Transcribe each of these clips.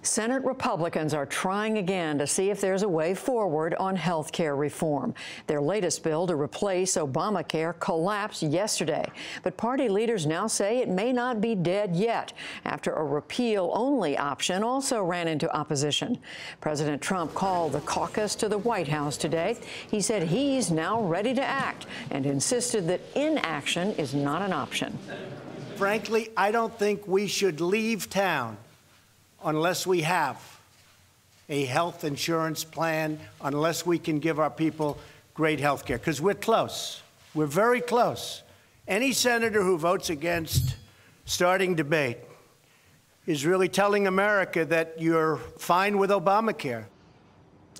Senate Republicans are trying again to see if there's a way forward on health care reform. Their latest bill to replace Obamacare collapsed yesterday, but party leaders now say it may not be dead yet after a repeal-only option also ran into opposition. President Trump called the caucus to the White House today. He said he's now ready to act and insisted that inaction is not an option. Frankly, I don't think we should leave town unless we have a health insurance plan, unless we can give our people great health care, because we're close. We're very close. Any senator who votes against starting debate is really telling America that you're fine with Obamacare.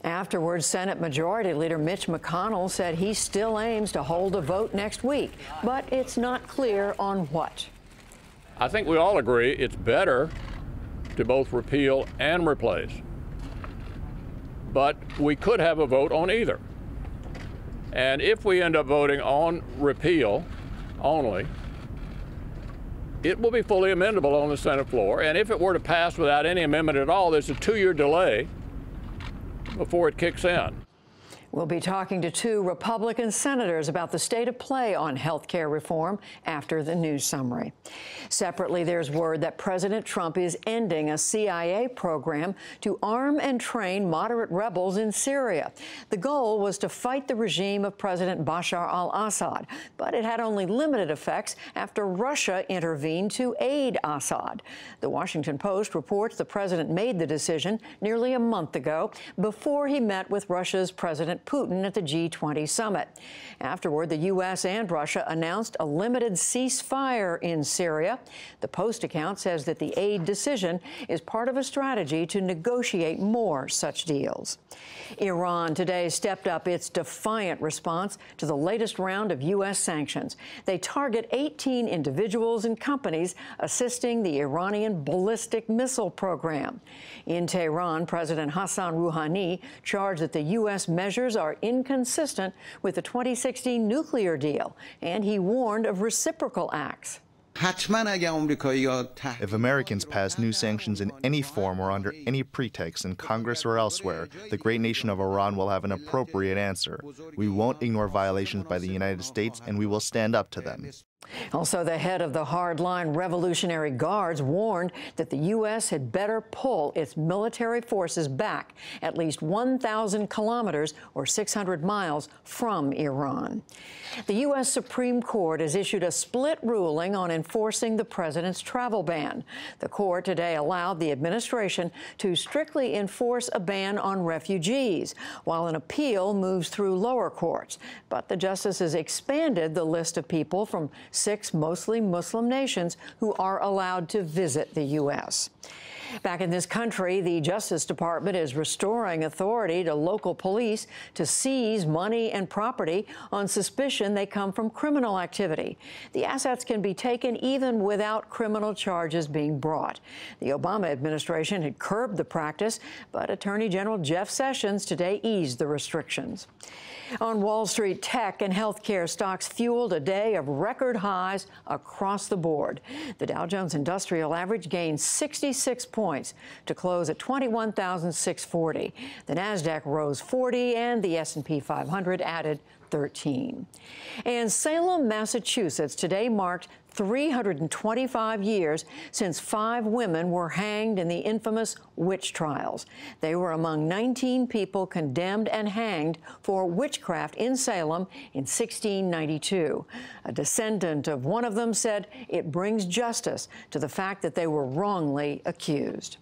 Afterwards, Senate Majority Leader Mitch McConnell said he still aims to hold a vote next week, but it's not clear on what. I think we all agree it's better to both repeal and replace. But we could have a vote on either. And if we end up voting on repeal only, it will be fully amendable on the Senate floor. And if it were to pass without any amendment at all, there's a 2-year delay before it kicks in. We'll be talking to 2 Republican senators about the state of play on health care reform after the news summary. Separately, there's word that President Trump is ending a CIA program to arm and train moderate rebels in Syria. The goal was to fight the regime of President Bashar al-Assad, but it had only limited effects after Russia intervened to aid Assad. The Washington Post reports the president made the decision nearly a month ago before he met with Russia's President Putin at the G20 summit. Afterward, the U.S. and Russia announced a limited ceasefire in Syria. The Post account says that the aid decision is part of a strategy to negotiate more such deals. Iran today stepped up its defiant response to the latest round of U.S. sanctions. They target 18 individuals and companies assisting the Iranian ballistic missile program. In Tehran, President Hassan Rouhani charged that the U.S. measures are inconsistent with the 2016 nuclear deal, and he warned of reciprocal acts. If Americans pass new sanctions in any form or under any pretext in Congress or elsewhere, the great nation of Iran will have an appropriate answer. We won't ignore violations by the United States, and we will stand up to them. Also, the head of the hardline Revolutionary Guards warned that the U.S. had better pull its military forces back at least 1,000 kilometers or 600 miles from Iran. The U.S. Supreme Court has issued a split ruling on enforcing the president's travel ban. The court today allowed the administration to strictly enforce a ban on refugees, while an appeal moves through lower courts. But the justices expanded the list of people from 6 mostly Muslim nations who are allowed to visit the U.S. Back in this country, the Justice Department is restoring authority to local police to seize money and property on suspicion they come from criminal activity. The assets can be taken even without criminal charges being brought. The Obama administration had curbed the practice, but Attorney General Jeff Sessions today eased the restrictions. On Wall Street, tech and healthcare stocks fueled a day of record highs across the board. The Dow Jones Industrial Average gained 66 points to close at 21,640. The Nasdaq rose 40, and the S&P 500 added 13. And Salem, Massachusetts today marked 325 years since 5 women were hanged in the infamous witch trials. They were among 19 people condemned and hanged for witchcraft in Salem in 1692. A descendant of one of them said it brings justice to the fact that they were wrongly accused.